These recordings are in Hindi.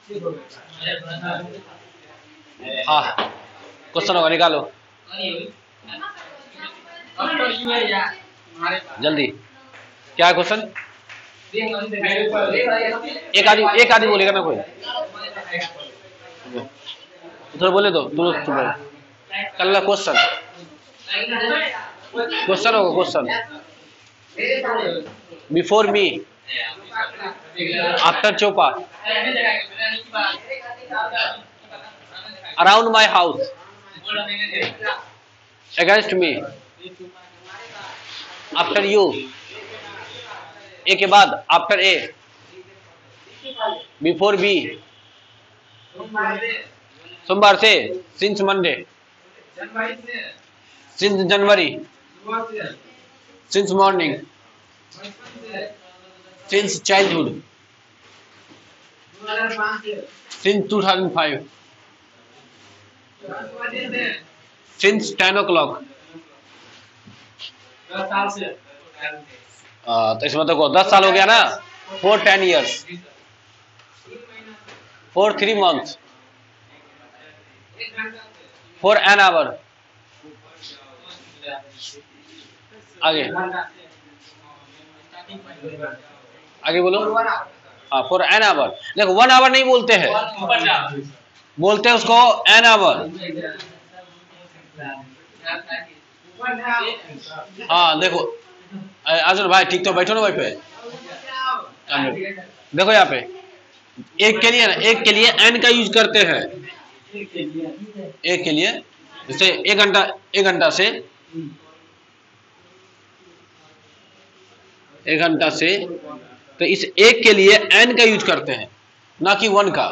हाँ क्वेश्चन होगा, निकालो जल्दी। क्या है क्वेश्चन? एक आदमी बोलेगा ना, कोई उधर बोले दो तुम कल क्वेश्चन होगा। Question before me, after Chopa, around my house, against me, after you, A के बाद आफ्टर ए, बिफोर बी, सोमवार से, since Monday, since January, since morning, since childhood, since 2005, since 10 o'clock। तो इसमें देखो 10 साल हो गया ना, for 10 years, for 3 months, for an hour। आगे बोलो। हाँ for an hour। देखो 1 hour नहीं बोलते हैं, बोलते हैं उसको an hour। हाँ देखो अर्जुन भाई ठीक तो बैठो ना वहीं पे। देखो यहाँ पे एक के लिए ना, एक के लिए एन का यूज करते हैं। एक के लिए जैसे एक घंटा से तो इस एक के लिए एन का यूज करते हैं, ना कि 1 का।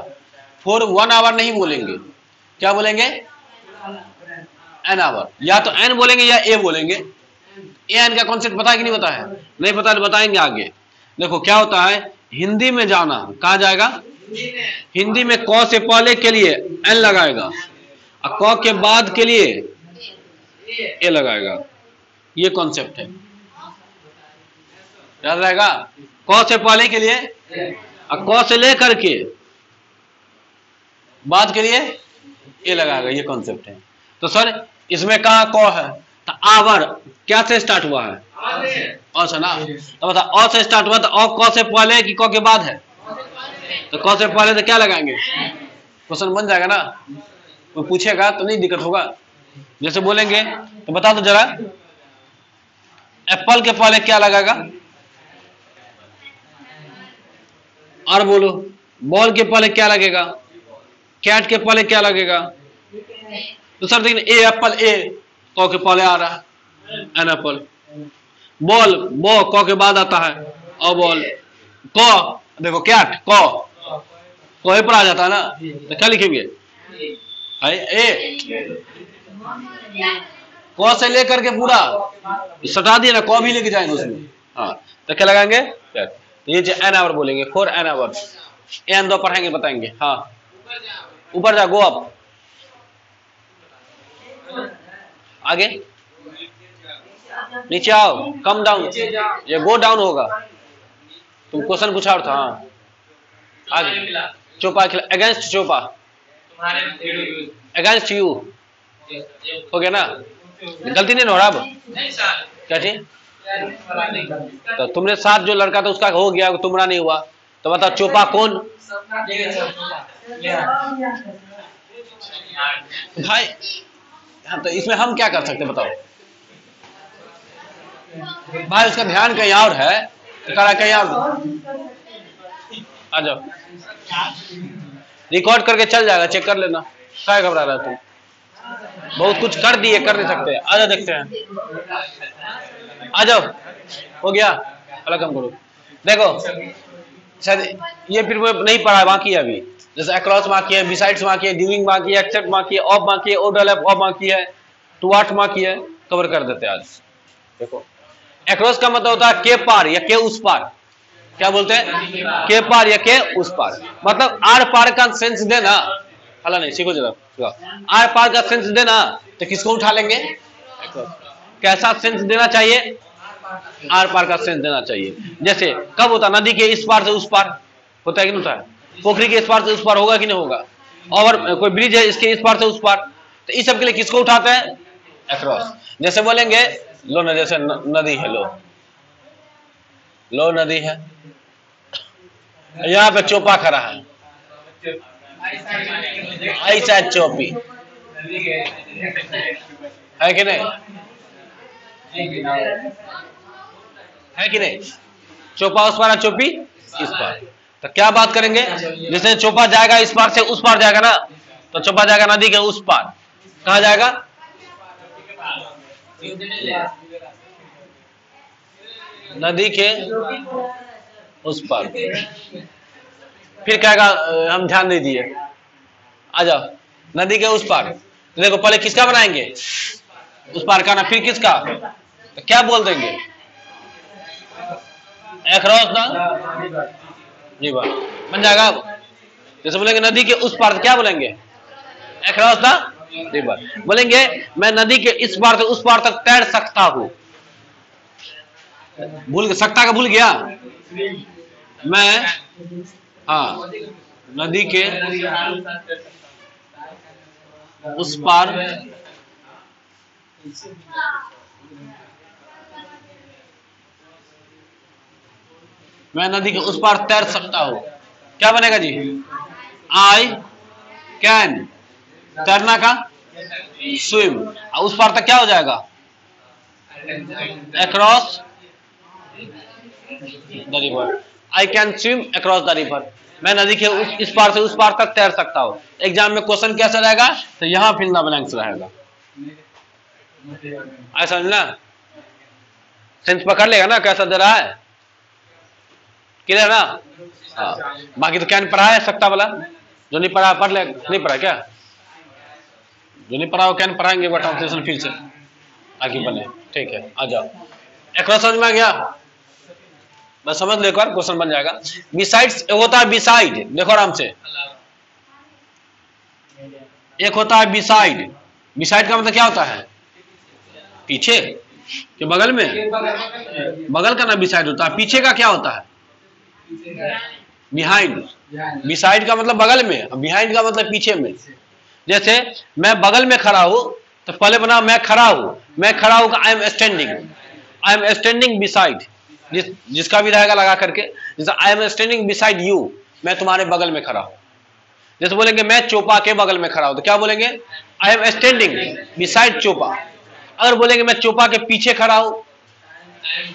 फॉर 1 आवर नहीं बोलेंगे, क्या बोलेंगे? An hour. या तो एन बोलेंगे या ए बोलेंगे। ए एन का कॉन्सेप्ट पता है कि नहीं पता है? नहीं पता तो बताएंगे आगे। देखो क्या होता है, हिंदी में जाना, कहा जाएगा? हिंदी में क से पहले के लिए एन लगाएगा और क के बाद के लिए ए लगाएगा। ये कॉन्सेप्ट है, याद रहेगा। क से पहले के लिए और क से लेकर के बाद के लिए ए लगाएगा, ये कॉन्सेप्ट है। तो सर इसमें कहा क है तो आवर क्या से स्टार्ट हुआ है? अ से ना। तो बता अ से स्टार्ट हुआ तो अ क से पहले कि क के बाद है? तो क से पहले तो क्या लगाएंगे? क्वेश्चन बन जाएगा ना। वो पूछेगा तो नहीं दिक्कत होगा। जैसे बोलेंगे तो बता दो जरा, एप्पल के पहले क्या लगेगा? और बोलो। बॉल के पहले क्या लगेगा? कैट के पहले क्या लगेगा? तो सर देखिए ए एप्पल, ए क के पहले आ रहा है, एन एप्पल। बॉल बो क के बाद आता है, अ बॉल। क देखो कैट, क पर आ जाता है ना, तो क्या लिखेंगे? ए। क से लेकर के पूरा सटा दिए ना, क भी लेके जाएंगे उसमें। हाँ तो क्या लगाएंगे? तो ये एन आवर बोलेंगे, फॉर एन आवर। एन दो पढ़ाएंगे, बताएंगे। हाँ ऊपर जा, गो अप, आगे नीचे आओ, कम डाउन, ये गो डाउन होगा। तुम क्वेश्चन पूछा था। हाँ आगे चोपा खिला, अगेंस्ट चोपा, अगेंस्ट यू, हो गया ना? गलती नहीं हो रहा अब? क्या चीज? तो तुमने साथ जो लड़का था उसका हो गया, तुम्हारा नहीं हुआ। तो बताओ चोपा कौन? भाई तो इसमें हम क्या कर सकते बताओ भाई? उसका ध्यान कहीं और है, तो करा कहीं और। आ जाओ, रिकॉर्ड करके चल जाएगा, चेक कर लेना। क्या घबरा रहा है तुम? बहुत कुछ कर दिए, कर नहीं सकते। आ जाओ देखते हैं, आ जाओ। हो गया, अलग काम करो। देखो शायद ये फिर वो नहीं पढ़ा, बाकी है अभी। जैसे अक्रॉस बाकी है, बिसाइड्स बाकी है, ड्यूरिंग बाकी है, एक्सेप्ट बाकी है, ऑफ बाकी है, ओवरलैप ऑफ बाकी है, टू व्हाट बाकी है। कवर कर देते हैं आज। देखो अक्रॉस का मतलब होता है के पार या के उस पार। क्या बोलते हैं? के पार या के उस पार, मतलब आर पार का सेंस देना। हला नहीं, सीखो जरा। आर पार का सेंस देना तो किसको उठा लेंगे? कैसा सेंस देना चाहिए? आर पार का सेंस देना चाहिए। जैसे कब होता? नदी के इस पार से उस पार होता है कि नहीं होता है? पोखरी के इस पार से उस पार होगा कि नहीं होगा, और कोई ब्रिज है इसके इस पार से उस पार, तो इस सब के लिए किसको उठाते हैं? अक्रॉस। जैसे बोलेंगे लो न, जैसे नदी है, लो नदी है, यहाँ पे चोपा खड़ा है, ऐसा चौपी है कि नहीं, है कि नहीं? चोपा उस पार, चोपी इस पार। तो क्या बात करेंगे? जैसे चोपा जाएगा इस पार से उस पार जाएगा ना, तो चोपा जाएगा नदी के उस पार, कहा जाएगा? नदी के उस पार। फिर कहेगा हम ध्यान नहीं दिए, आ जाओ, नदी के उस पार। तो देखो पहले किसका बनाएंगे? उस पार का ना, फिर किसका? तो क्या बोल देंगे? अक्रॉस ना रिवर बन जाएगा। जैसे बोलेंगे नदी के उस पार, क्या बोलेंगे? Across the river. बोलेंगे मैं नदी के इस पार से उस पार तक तैर सकता हूं, भूल सकता का भूल गया मैं, हाँ, नदी के उस पार मैं नदी के उस पार तैर सकता हूं, क्या बनेगा जी? आई कैन, तैरना का स्विम, उस पार तक क्या हो जाएगा? Across the river. I can swim across the river, मैं नदी के इस पार से उस पार तक तैर सकता हूं। एग्जाम में क्वेश्चन कैसा रहेगा? तो यहां फिल द ब्लैंक्स रहेगा, ऐसा समझना। सेंस पकड़ लेगा ना कैसा दे रहा है, क्लियर ना? हाँ, बाकी तो क्या नहीं पढ़ा है सकता वाला, जो नहीं पढ़ा पढ़ ले, नहीं पढ़ा क्या? जो नहीं पढ़ा वो क्या नहीं पढ़ाएंगे, वो ट्रांसलेशन फिर से आगे बने, ठीक है। आ जाओ, अक्रॉस समझ में आ गया? बस समझ लो, एक बार क्वेश्चन बन जाएगा। बिसाइड्स एक होता है बिसाइड, देखो आराम से, एक होता है बिसाइड। बिसाइड का मतलब क्या होता है? पीछे के बगल में, बगल का ना बिसाइड होता है। पीछे का क्या होता है? बिहाइंड। बिसाइड का मतलब बगल में, बिहाइंड का मतलब पीछे में। जैसे मैं बगल में खड़ा हूं, तो पहले बना मैं खड़ा हूं, मैं खड़ा हूं का आई am standing, I am standing beside, जिसका भी रहेगा लगा करके, जैसे आई एम स्टैंडिंग बिसाइड यू, मैं तुम्हारे बगल में खड़ा हूं। जैसे बोलेंगे मैं चोपा के बगल में खड़ा हूं, तो क्या बोलेंगे? I am standing beside Chopa. अगर बोलेंगे मैं चोपा के पीछे खड़ा हूं,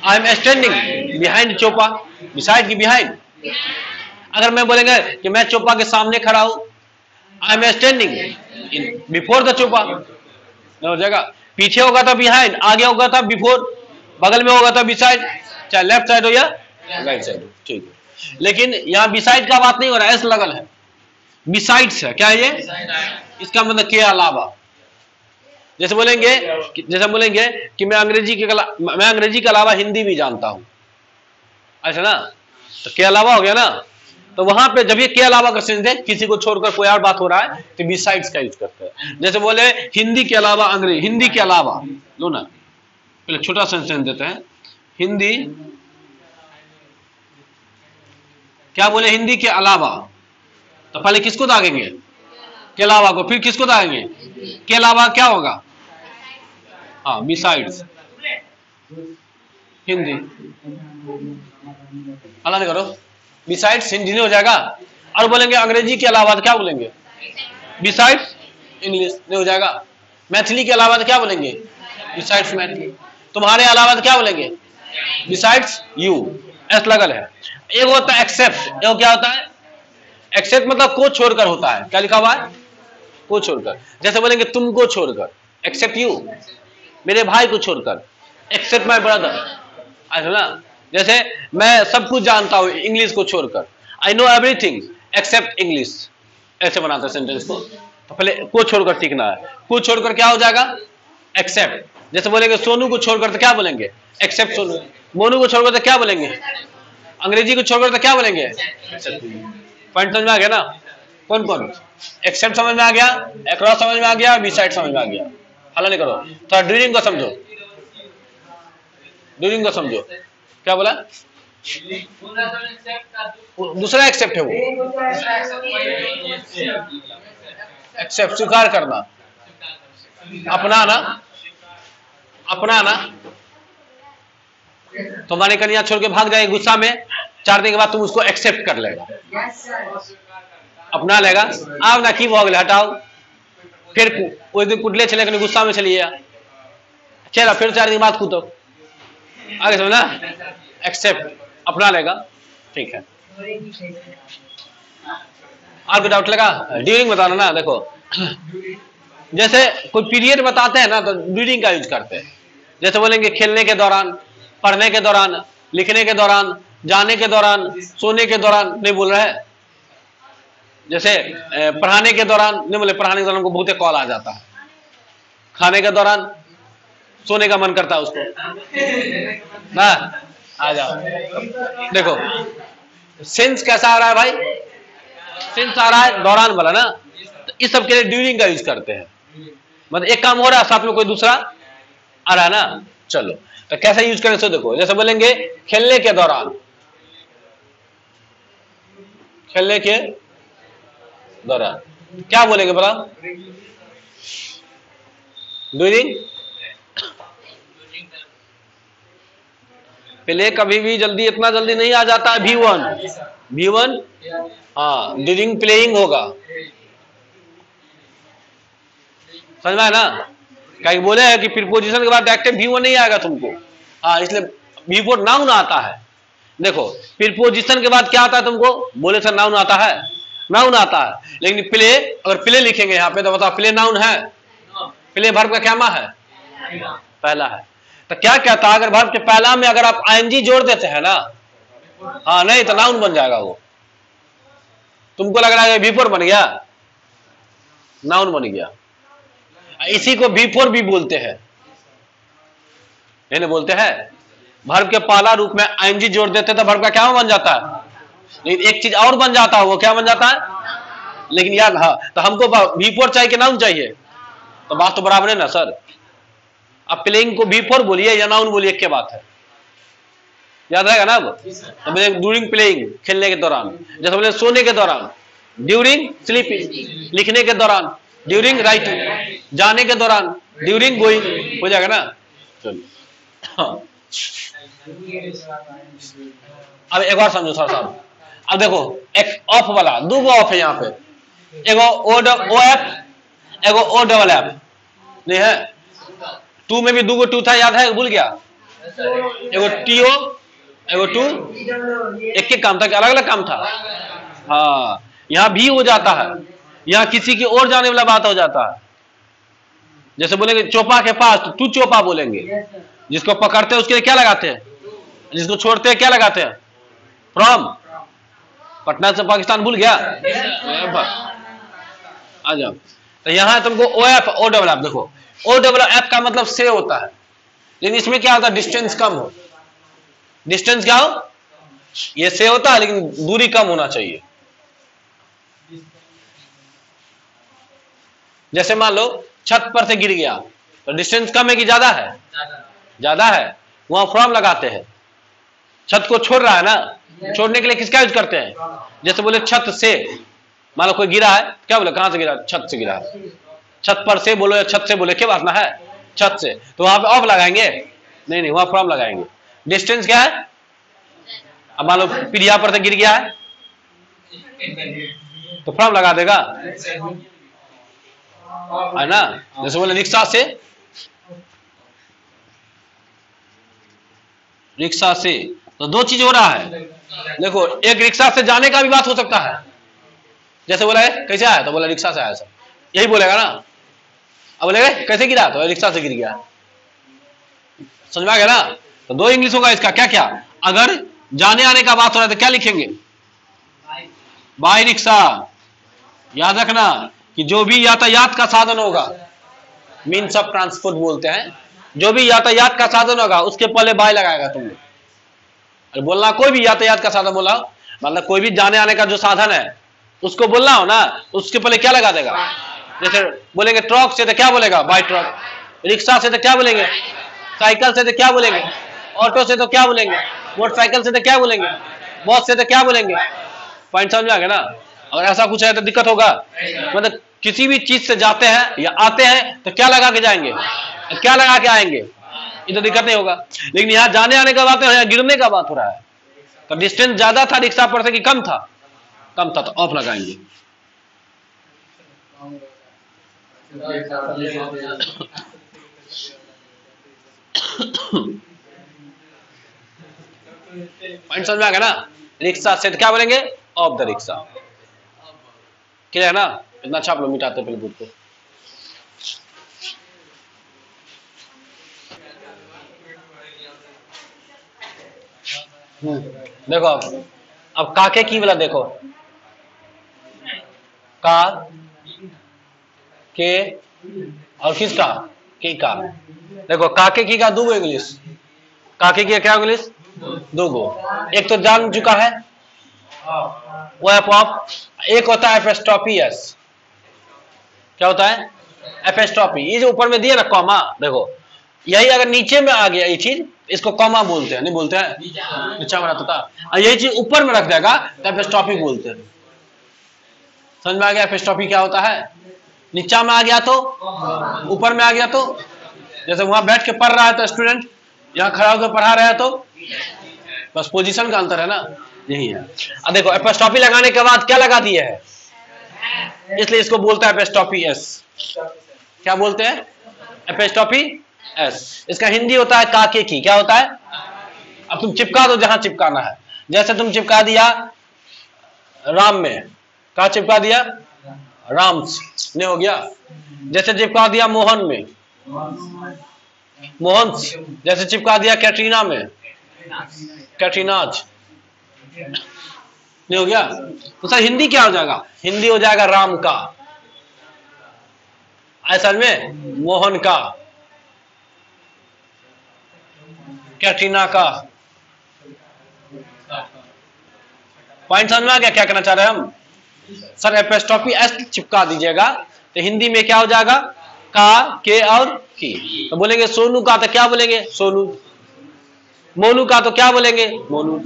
I am standing behind Chopa, beside की बिहाइंड। अगर मैं बोलेंगे कि मैं चोपा के सामने खड़ा हूं, I am standing before the Chopa, हो जाएगा। पीछे होगा तो बिहाइंड, आगे होगा तो बिफोर, बगल में होगा तो बिसाइड, चाहे लेफ्ट साइड हो या राइट साइड हो, ठीक है। लेकिन यहाँ बिसाइड का बात नहीं हो रहा है, ऐसा लगल है, बिसाइड्स है। क्या है ये? इसका मतलब के अलावा। जैसे बोलेंगे कि मैं अंग्रेजी के अलावा हिंदी भी जानता हूं, ऐसा ना, तो के अलावा हो गया ना। तो वहां पे जब ये के अलावा का सेंस है, किसी को छोड़कर कोई और बात हो रहा है, तो बिसाइड्स का यूज करते हैं। जैसे बोले हिंदी के अलावा अंग्रेजी, हिंदी के अलावा, लो ना, पहले छोटा सेंटेंस देते हैं। हिंदी, क्या बोले? हिंदी के अलावा, तो पहले किसको दागेंगे? के अलावा को, फिर किसको दागेंगे? के अलावा क्या होगा? हाँ, बिसाइड्स हिंदी, अलग करो, बिसाइड्स हिंदी नहीं हो जाएगा। और बोलेंगे अंग्रेजी के अलावा तो क्या बोलेंगे? बिसाइड्स इंग्लिश नहीं हो जाएगा। मैथिली के अलावा तो क्या बोलेंगे? बिसाइड्स मैथिली। तुम्हारे अलावा तो क्या बोलेंगे? बिसाइड्स यू, ऐसा लगल है। एक होता है एक्सेप्ट, एक क्या होता है? एक्सेप्ट मतलब को छोड़कर होता है, क्या लिखा हुआ है? को छोड़कर। जैसे बोलेंगे तुमको छोड़कर, एक्सेप्ट यू, मेरे भाई को छोड़कर, एक्सेप्ट माय ब्रदर, ऐसा ना। जैसे मैं सब कुछ जानता हूं इंग्लिश को छोड़कर, I know everything except English, ऐसे बनाते हैं सेंटेंस को। तो पहले को छोड़कर सीखना है। को छोड़कर क्या हो जाएगा? एक्सेप्ट। जैसे बोलेंगे सोनू को छोड़कर तो क्या बोलेंगे? एक्सेप्ट सोनू। मोनू को छोड़कर तो क्या बोलेंगे? अंग्रेजी को छोड़कर तो क्या बोलेंगे? पॉइंट समझ में आ गया ना? कौन कौन? एक्सेप्ट समझ में आ गया, अक्रॉस समझ में आ गया, बिसाइड समझ में आ गया। हल्ला नहीं करो, थोड़ा ड्यूरिंग को समझो, ड्यूरिंग को समझो। क्या बोला? दूसरा एक्सेप्ट है वो, एक्सेप्ट स्वीकार करना, अपनाना, अपनाना। तुम्हारी कन्या छोड़ के भाग जाएगी गुस्सा में, 4 दिन के बाद तुम उसको एक्सेप्ट कर लेगा, अपना लेगा। आप ना की भाग ले हटाओ, फिर उस दिन कुटले चले गए, गुस्सा में चलिए, चला फिर 4 दिन बाद कूदो, आगे समझना, एक्सेप्ट अपना लेगा, ठीक है। आपको डाउट लगा? ड्यूरिंग बताना ना, देखो जैसे कोई पीरियड बताते हैं ना तो ड्यूरिंग का यूज करते हैं। जैसे बोलेंगे खेलने के दौरान, पढ़ने के दौरान, लिखने के दौरान, जाने के दौरान, सोने के दौरान नहीं बोल रहा है। जैसे पढ़ाने के दौरान नहीं बोले, पढ़ाने के दौरान को बहुत कॉल आ जाता है, खाने के दौरान सोने का मन करता है उसको ना, आ जाओ। देखो सेंस कैसा आ रहा है भाई, सेंस आ रहा है दौरान वाला ना, तो इस सब के लिए ड्यूरिंग का यूज करते हैं। मतलब एक काम हो रहा है साथ में कोई दूसरा आ रहा है ना, चलो तो कैसे यूज करें सो देखो। जैसे बोलेंगे खेलने के दौरान, खेलने के दौरान क्या बोलेंगे बोला? ड्यूरिंग। प्ले कभी भी जल्दी, इतना जल्दी नहीं आ जाता है। V1 हाँ, ड्यूरिंग प्लेइंग होगा, समझ में है ना? कहीं बोले है कि प्रीपोजिशन के बाद एक्टिव V1 नहीं आएगा तुमको, हाँ, इसलिए V4 नाउन आता है। देखो प्रीपोजिशन के बाद क्या आता है तुमको? बोले सर नाउन आता है, नाउन आता है, लेकिन प्ले, अगर प्ले लिखेंगे यहाँ पे तो बताओ प्ले नाउन है? प्ले वर्ब का क्या मा है? पहला है। तो क्या कहता है, अगर वर्ब के पहला में अगर आप आईएनजी जोड़ देते हैं ना, हाँ, नहीं तो नाउन बन जाएगा वो। तुमको लग रहा है V4 बन गया, नाउन बन गया। इसी को V4 भी बोलते हैं, नहीं बोलते हैं। वर्ब के पहला रूप में आईएनजी जोड़ देते तो वर्ब का क्या बन जाता है? लेकिन एक चीज और बन जाता है, वो क्या बन जाता है? लेकिन याद, हाँ, तो हमको V4 चाहिए कि नाउन चाहिए? तो बात तो बराबर है ना सर। अब प्लेइंग को V4 बोलिए या नाउन बोलिए, क्या बात है, याद रहेगा ना। अब तो बोले ड्यूरिंग प्लेइंग, खेलने के दौरान। जैसे बोले सोने के दौरान, ड्यूरिंग स्लीपिंग। लिखने के दौरान, ड्यूरिंग राइटिंग। जाने के दौरान, ड्यूरिंग गोइंग। हो जाएगा ना। चलो हाँ। अब एक बार समझो सर साहब। अब देखो एक ऑफ वाला, दो गो ऑफ है यहाँ पे, एगो ओ एफ, एगो ओ डबल एफ, नहीं है? 2 में भी 2 गो 2 था, याद है? भूल गया? एगो टीओ, एगो 2, एक काम था कि अलग अलग काम था। हाँ, यहाँ भी हो जाता है, यहाँ किसी की ओर जाने वाला बात हो जाता है। जैसे बोलेंगे चोपा के पास, तो तू चोपा बोलेंगे। जिसको पकड़ते हैं उसके लिए क्या लगाते हैं? जिसको छोड़ते हैं क्या लगाते हैं? फ्रॉम। पटना से पाकिस्तान भूल गया? आ जाओ। तो यहाँ तुमको O F, O double F. देखो ओ डबल एफ का मतलब से होता है, लेकिन इसमें क्या होता है? डिस्टेंस कम हो। डिस्टेंस क्या हो? ये से होता है, लेकिन दूरी कम होना चाहिए। जैसे मान लो छत पर से गिर गया, तो डिस्टेंस कम है कि ज्यादा है? ज्यादा है, वहां फ्रॉम लगाते हैं। छत को छोड़ रहा है ना, छोड़ने के लिए किसका यूज करते हैं? जैसे बोले छत से, मान लो कोई गिरा है, क्या बोले? कहां से गिरा? छत से गिरा है। छत पर से बोलो या छत से बोले, क्या बात ना है? छत से, तो वहां पे ऑफ लगाएंगे? नहीं, वहां फ्रॉम लगाएंगे। डिस्टेंस क्या है? अब मान लो पीढ़िया पर से गिर गया है, तो फ्रॉम लगा देगा, है ना? जैसे बोले रिक्शा से, रिक्शा से, तो 2 चीज हो रहा है। देखो एक रिक्शा से जाने का भी बात हो सकता है। जैसे बोला है कैसे आया, तो बोला रिक्शा से आया सर, यही बोलेगा ना। अब बोलेगा कैसे गिरा, तो रिक्शा से गिर गया। समझ में आ गया ना? तो 2 इंग्लिश होगा इसका। क्या क्या? अगर जाने आने का बात हो रहा है तो क्या लिखेंगे? By rickshaw. याद रखना कि जो भी यातायात का साधन होगा, मीन्स ऑफ ट्रांसपोर्ट बोलते हैं, जो भी यातायात का साधन होगा उसके पहले बाय लगाएगा तुमने। अरे बोलना कोई भी यातायात का साधन बोला, मतलब कोई भी जाने आने का जो साधन है उसको बोलना हो ना, उसके पहले क्या लगा देगा? जैसे बोलेंगे ट्रक से तो क्या बोलेगा? Bye truck. रिक्शा से तो क्या बोलेंगे? साइकिल से तो क्या बोलेंगे? ऑटो से तो क्या बोलेंगे, मोटरसाइकिल से तो क्या बोलेंगे, बस से तो क्या बोलेंगे। पॉइंट समझ में आ गया ना। अगर ऐसा कुछ है तो दिक्कत होगा। मतलब किसी भी चीज से जाते हैं या आते हैं तो क्या लगा के जाएंगे, क्या लगा के आएंगे, ये तो दिक्कत नहीं होगा। लेकिन यहाँ जाने आने का बात है, यहाँ गिरने का बात हो रहा है। तो डिस्टेंस ज्यादा था रिक्शा पर से कि कम था, कम था, तो ऑफ लगाएंगे। पॉइंट समझ में आ गया ना। रिक्शा से क्या बोलेंगे, ऑफ द रिक्शा। क्लियर है ना। इतना अच्छा आप लोग मिटाते पहले दूध को। देखो अब काके की वाला देखो, का के और किसका, के का। देखो काके की का दो इंग्लिश, काके की क्या इंग्लिश, दो गो। एक तो जान चुका है वो है पॉप, एक होता है एपोस्ट्रोफी एस। क्या होता है, एपोस्ट्रोफी। ये जो ऊपर में दिया ना कॉमा, देखो यही अगर नीचे में आ गया ये चीज, इसको कॉमा बोलते हैं, नहीं बोलते हैं, नीचा में रहता था। और यही चीज ऊपर में रख देगा तो एपोस्ट्रोफी बोलते हैं। समझ में आ गया एपोस्ट्रोफी क्या होता है। नीचा में आ गया तो, ऊपर में आ गया तो। जैसे वहां बैठ के पढ़ रहा है तो स्टूडेंट, यहाँ खड़ा होकर पढ़ा रहा है तो, बस पोजीशन का अंतर है ना, यही है। अब देखो एपोस्ट्रोफी लगाने के बाद क्या लगा दिए है, इसलिए इसको बोलते हैं एपोस्ट्रोफी एस। क्या बोलते हैं, एपोस्ट्रोफी एस। इसका हिंदी होता है काके की। क्या होता है, अब तुम चिपका दो जहां चिपकाना है। जैसे तुम चिपका दिया राम में, कहा चिपका दिया, राम ने हो गया। जैसे चिपका दिया मोहन में, मोहन। जैसे चिपका दिया कैटरीना में, कैटरीनाज नहीं हो गया। तो सर हिंदी क्या हो जाएगा, हिंदी हो जाएगा राम का, असल में मोहन का, कैटरीना का। पॉइंट समझ में आ गया क्या कहना चाह रहे हैं हम। सर एपोस्ट्रोफी एस चिपका दीजिएगा तो हिंदी में क्या हो जाएगा, का, के और की। तो बोलेंगे सोनू का तो क्या बोलेंगे, सोनू। मोनू का तो क्या बोलेंगे, मोनू।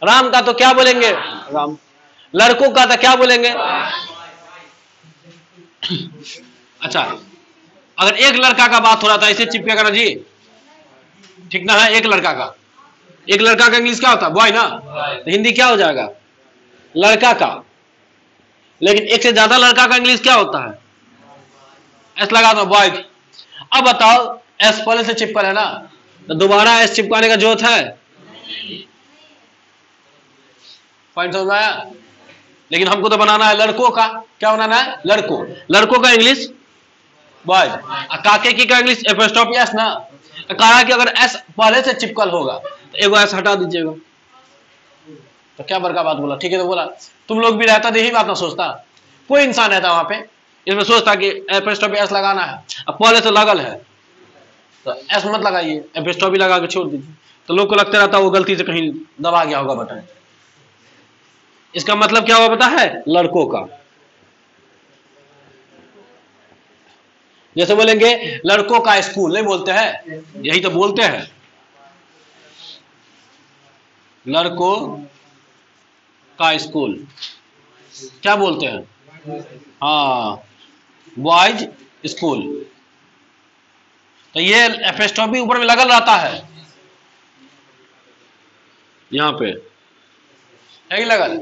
राम का तो क्या बोलेंगे, राम। लड़कों का तो क्या बोलेंगे। अच्छा अगर एक लड़का का बात हो रहा था इसे चिपका करना जी, ठीक ना है। एक लड़का का, एक लड़का का इंग्लिश क्या होता है, बॉय ना। तो हिंदी क्या हो जाएगा, लड़का का। लेकिन एक से ज्यादा लड़का का इंग्लिश क्या होता है, एस लगा दो, बॉय। अब बताओ एस पहले से चिपकल है ना, तो दोबारा एस चिपकाने का जरूरत है। पॉइंट समझ आया। लेकिन हमको तो बनाना है लड़कों का। क्या बनाना है, लड़कों। लड़कों का इंग्लिश बॉय, काके की का इंग्लिश एपोस्ट्रोफी एस ना। तो कहा कि अगर एस पहले से चिपकल होगा तो एगो एस हटा दीजिएगा। तो क्या बड़का बात बोला, ठीक है। तो बोला तुम लोग भी रहता तो यही बात ना सोचता, कोई इंसान रहता वहां पे इसमें सोचता कि एपोस्ट्रोफी एस लगाना है। अब पहले से लगल है तो एस मत लगाइए, एपोस्ट्रोफी लगा के छोड़ दीजिए। तो लोग को लगता रहता वो गलती से कहीं दबा गया होगा बटन। इसका मतलब क्या हुआ पता है, लड़कों का। जैसे बोलेंगे लड़कों का स्कूल, नहीं बोलते हैं, यही तो बोलते हैं, लड़कों का स्कूल। क्या बोलते हैं, हाँ बॉयज स्कूल। तो ये एपोस्ट्रोफी ऊपर में लगल रहता है, यहां पे है ही लगल।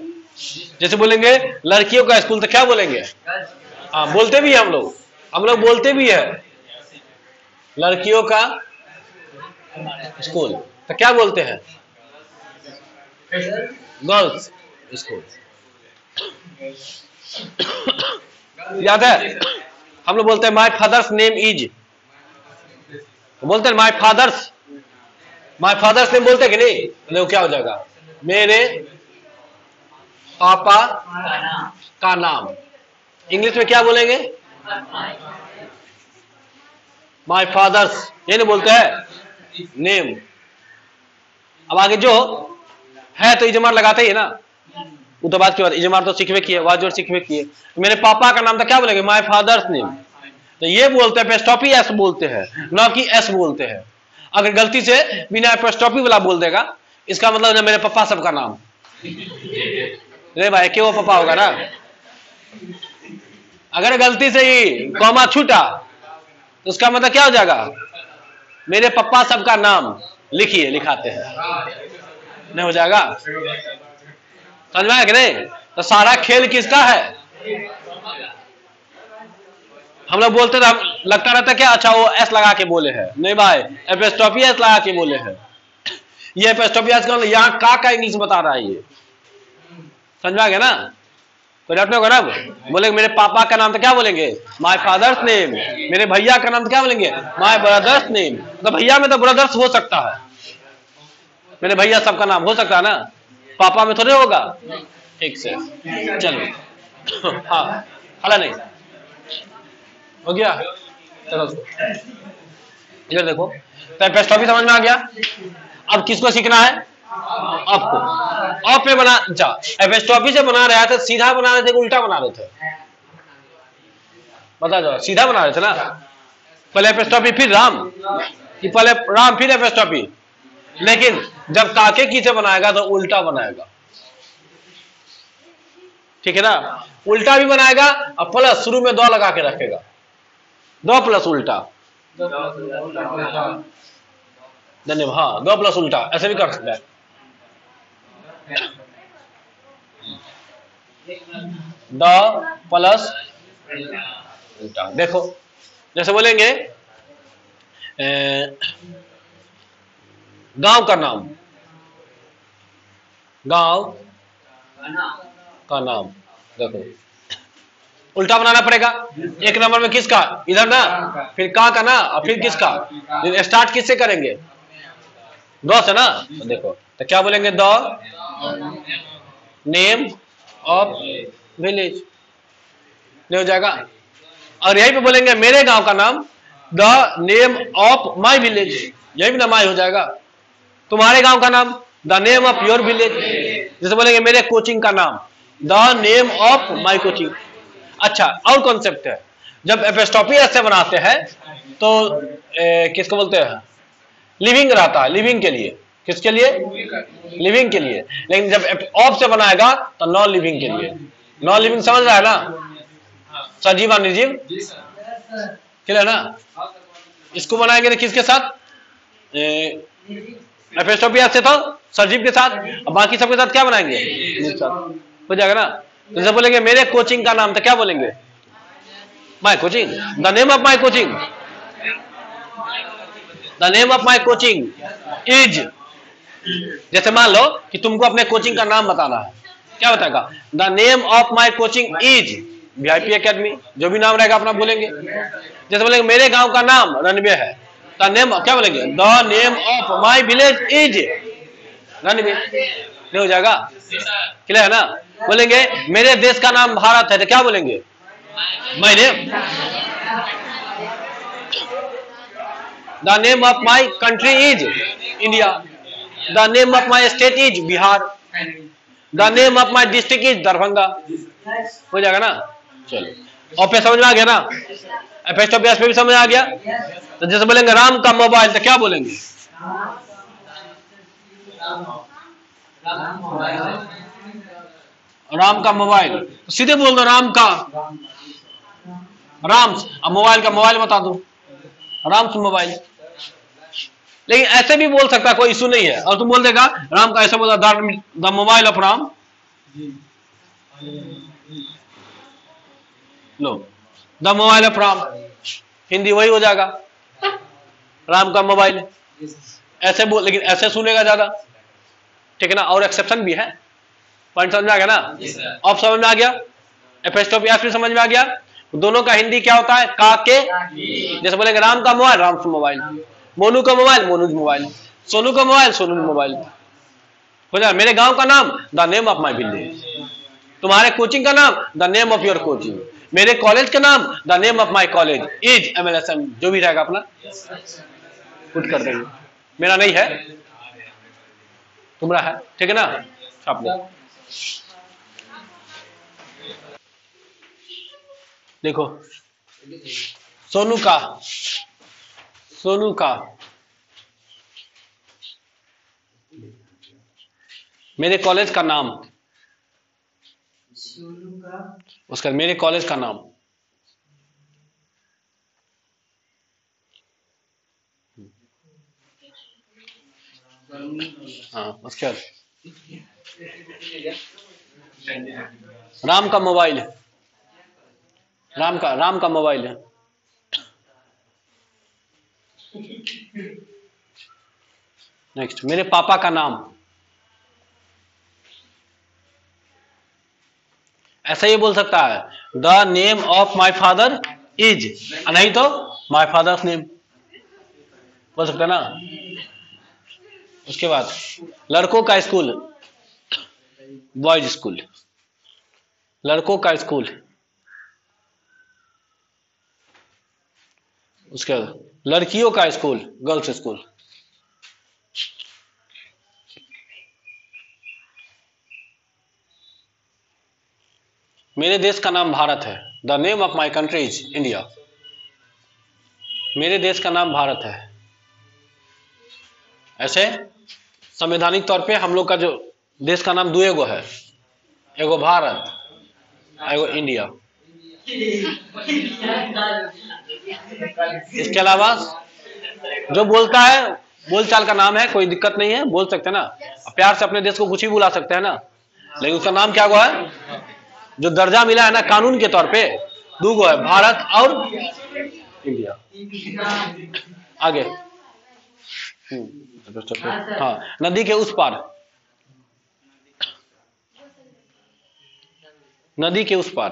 जैसे बोलेंगे लड़कियों का स्कूल तो क्या बोलेंगे, हाँ बोलते भी हम लोग बोलते भी है लड़कियों का स्कूल। तो क्या बोलते हैं, गर्ल्स स्कूल। याद है हम लोग बोलते हैं माय फादर्स नेम इज, बोलते हैं माय फादर्स नेम बोलते हैं कि नहीं। देखो क्या हो जाएगा, मेरे पापा का नाम। इंग्लिश में क्या बोलेंगे, माय फादर्स, ये नहीं बोलते हैं नेम। अब आगे जो है तो इजमार लगाते ही ना, वो तो बात की बात, इजमार तो सीखवे किए, वाजोर सीखवे किए। तो मेरे पापा का नाम था, क्या बोलेंगे, माय फादर्स नेम। तो ये बोलते हैं एपोस्ट्रोफी एस बोलते हैं, ना कि एस बोलते हैं। अगर गलती से बिना एपोस्ट्रोफी वाला बोल देगा, इसका मतलब है मेरे पापा सबका नाम। रे भाई क्यों पापा होगा ना। अगर गलती से ही कॉमा छूटा तो उसका मतलब क्या हो जाएगा, मेरे पापा सबका नाम लिखिए, लिखाते हैं, नहीं हो जाएगा। समझ में आया कि नहीं? तो सारा खेल किसका है? हम लोग बोलते थे, लगता रहता क्या अच्छा वो एस लगा के बोले हैं, नहीं भाई एपोस्ट्रोफी एस लगा के बोले हैं। ये एपोस्ट्रोफी एस कौन, यहाँ का इंग्लिश बता रहा है ये, समझ में आ गया ना? कोई डाउट नहीं होगा ना? बोलेंगे मेरे पापा का नाम तो क्या बोलेंगे, माय फादर्स नेम। मेरे भैया का नाम तो क्या बोलेंगे, माय ब्रदर्स नेम। तो भैया में तो ब्रदर्स हो सकता है, मेरे भैया सबका नाम हो सकता है ना, पापा में थोड़े होगा। ठीक से चलो। हाँ हला नहीं हो गया, चलो इधर देखो। तो एपोस्ट्रोफी समझ में आ गया। अब किसको सीखना है, आपको। ऑफ पे बना, अच्छा एपोस्ट्रोफी से बना रहे थे, सीधा बना रहे थे, उल्टा बना रहे थे, बता जाओ। सीधा बना रहे थे ना, पहले एपोस्ट्रोफी फिर राम, कि पहले राम फिर एपोस्ट्रोफी। लेकिन जब ताके की से बनाएगा तो उल्टा बनाएगा, ठीक है ना? उल्टा भी बनाएगा और प्लस शुरू में दो लगा के रखेगा, दो प्लस उल्टा। धन्यवाद। हाँ दो प्लस उल्टा ऐसे भी कर सकता है। द प्लस उल्टा। देखो जैसे बोलेंगे गांव का नाम, गांव का नाम, देखो उल्टा बनाना पड़ेगा। एक नंबर में किसका, इधर ना, फिर का ना, और फिर किसका, स्टार्ट किससे करेंगे, दो से ना। तो देखो तो क्या बोलेंगे, द नेम ऑफ विलेज, नहीं हो जाएगा? और यही पे बोलेंगे मेरे गांव का नाम, the name of my village, यही भी ना माई हो जाएगा। तुम्हारे गांव का नाम, the name of your village. जैसे बोलेंगे मेरे कोचिंग का नाम, the name of my coaching. अच्छा और कॉन्सेप्ट है, जब एपोस्ट्रोफी ऐसे बनाते हैं तो किसको बोलते हैं, लिविंग रहता है, लिविंग के लिए, किसके लिए, लिविंग के लिए। लेकिन जब ऑफ से बनाएगा तो नॉन लिविंग के लिए। नॉन लिविंग समझ रहा है ना, सजीव और निर्जीव, क्लियर ना? इसको बनाएंगे तो किसके साथ, एपोस्ट्रोफी ऐसे तो सजीव के साथ, और बाकी सबके साथ क्या बनाएंगे, हो जाएगा ना? जैसे बोलेंगे मेरे कोचिंग का नाम, तो क्या बोलेंगे, my coaching, the name of my coaching, the name of my coaching is. जैसे मान लो कि तुमको अपने कोचिंग का नाम बताना है, क्या बताएगा, the name of my coaching is VIP academy, जो भी नाम रहेगा अपना बोलेंगे। जैसे बोलेंगे मेरे गांव का नाम रणवे है, द नेम क्या बोलेंगे, the name of my village is Ranwe, नहीं हो जाएगा? क्लियर है ना? बोलेंगे मेरे देश का नाम भारत है, तो क्या बोलेंगे, my name, the name of my country is India, the name of my state is Bihar, the name of my district is Darbhanga, हो जाएगा ना? चलो और पे समझ में आ गया ना? एपोस्ट्रोफी पे भी समझ आ गया। तो जैसे बोलेंगे राम का मोबाइल, तो क्या बोलेंगे, राम का मोबाइल, तो सीधे बोल दो राम का, राम, अब मोबाइल का मोबाइल बता दो, राम से मोबाइल। लेकिन ऐसे भी बोल सकता, कोई इशू नहीं है। और तुम बोल देगा राम का, ऐसे बोला the mobile of Ram, low the mobile of Ram, Hindi वही हो जाएगा, राम का मोबाइल, ऐसे बोल। लेकिन ऐसे सुनेगा ज्यादा, ठीक है ना? और एक्सेप्शन भी है। पॉइंट समझ में आ गया ना? ऑफ समझ में आ गया, एपोस्ट्रोफी भी समझ में आ गया। दोनों का हिंदी क्या होता है, का के। जैसे बोलेंगे राम का मोबाइल, राम से मोबाइल, मोनू का मोबाइल, मोनू मोबाइल, सोनू का मोबाइल, सोनू मोबाइल, हो जाए। मेरे गांव का नाम, the name of my village. तुम्हारे कोचिंग का नाम, the name of your coaching. मेरे कॉलेज का नाम, the name of my college is MLSM, जो भी रहेगा अपना पुट कर देंगे। मेरा नहीं है, तुम्हारा है, ठीक है ना? आप देखो सोनू का, सोनू का, मेरे कॉलेज का नाम, उसका मेरे कॉलेज का नाम। हाँ, उसके बाद राम का मोबाइल, राम का मोबाइल है। नेक्स्ट, मेरे पापा का नाम। ऐसा ये बोल सकता है, the name of my father is, नहीं तो माई फादर्स नेम बोल सकता है ना। उसके बाद लड़कों का स्कूल, बॉयज स्कूल, लड़कों का स्कूल। उसके बाद लड़कियों का स्कूल, गर्ल्स स्कूल। मेरे देश का नाम भारत है, the name of my country is India. मेरे देश का नाम भारत है। ऐसे संवैधानिक तौर पे हम लोग का जो देश का नाम दुएगो है, एगो भारत, एगो इंडिया। इसके अलावा जो बोलता है, बोलचाल का नाम है, कोई दिक्कत नहीं है, बोल सकते हैं ना, प्यार से अपने देश को कुछ भी बुला सकते हैं ना, लेकिन उसका नाम क्या हुआ है, जो दर्जा मिला है ना कानून के तौर पे, दूगो है, भारत और इंडिया। आगे हाँ, नदी के उस पार, नदी के उस पार।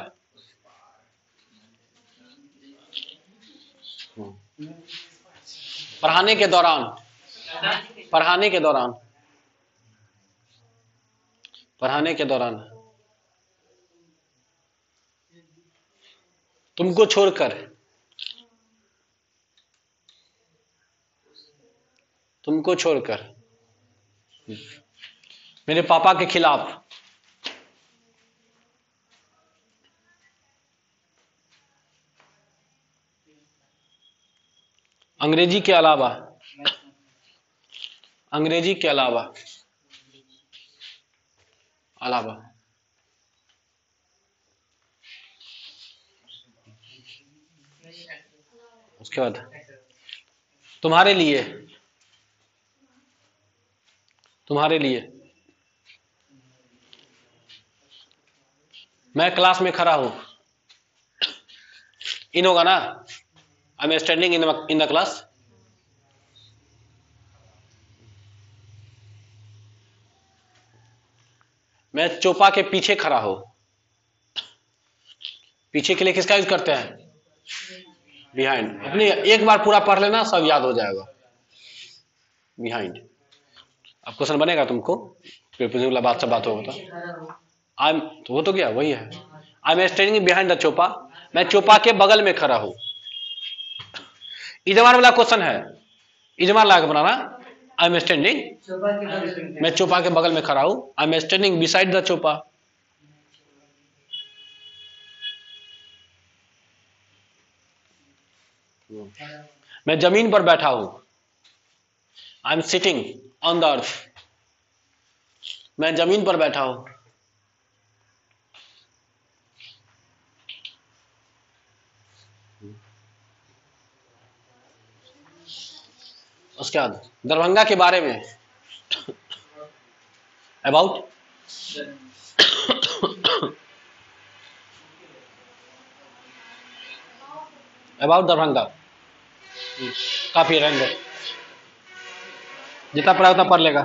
पढ़ाने के दौरान, पढ़ाने के दौरान, पढ़ाने के दौरान। तुमको छोड़कर, तुमको छोड़कर। मेरे पापा के खिलाफ, अंग्रेजी के अलावा, अंग्रेजी के अलावा, अलावा। उसके बाद तुम्हारे लिए, तुम्हारे लिए। मैं क्लास में खड़ा हूं, इन होगा ना, आई am standing in the class. मैं चोपा के पीछे खड़ा हूं, पीछे के लिए किसका यूज करते हैं, बिहाइंड। अपने एक बार पूरा पढ़ लेना, सब याद हो जाएगा। बिहाइंड। अब क्वेश्चन बनेगा तुमको, वाला बात से बात होगा तो आई एम, तो वो तो क्या वही है, I am standing behind the Chopa, मैं चोपा के बगल में खड़ा हूं। इजमार वाला क्वेश्चन है, इजमार लगा के बनाना। आई एम स्टैंडिंग, मैं चोपा के बगल में खड़ा हूं, I am standing beside the Chopa. मैं जमीन पर बैठा हूं, I am sitting on the earth, मैं जमीन पर बैठा हूं। उसके बाद दरभंगा के बारे में, अबाउट, अबाउट दरभंगा। काफी रहेंगे, जितना पढ़ा उतना पढ़ लेगा।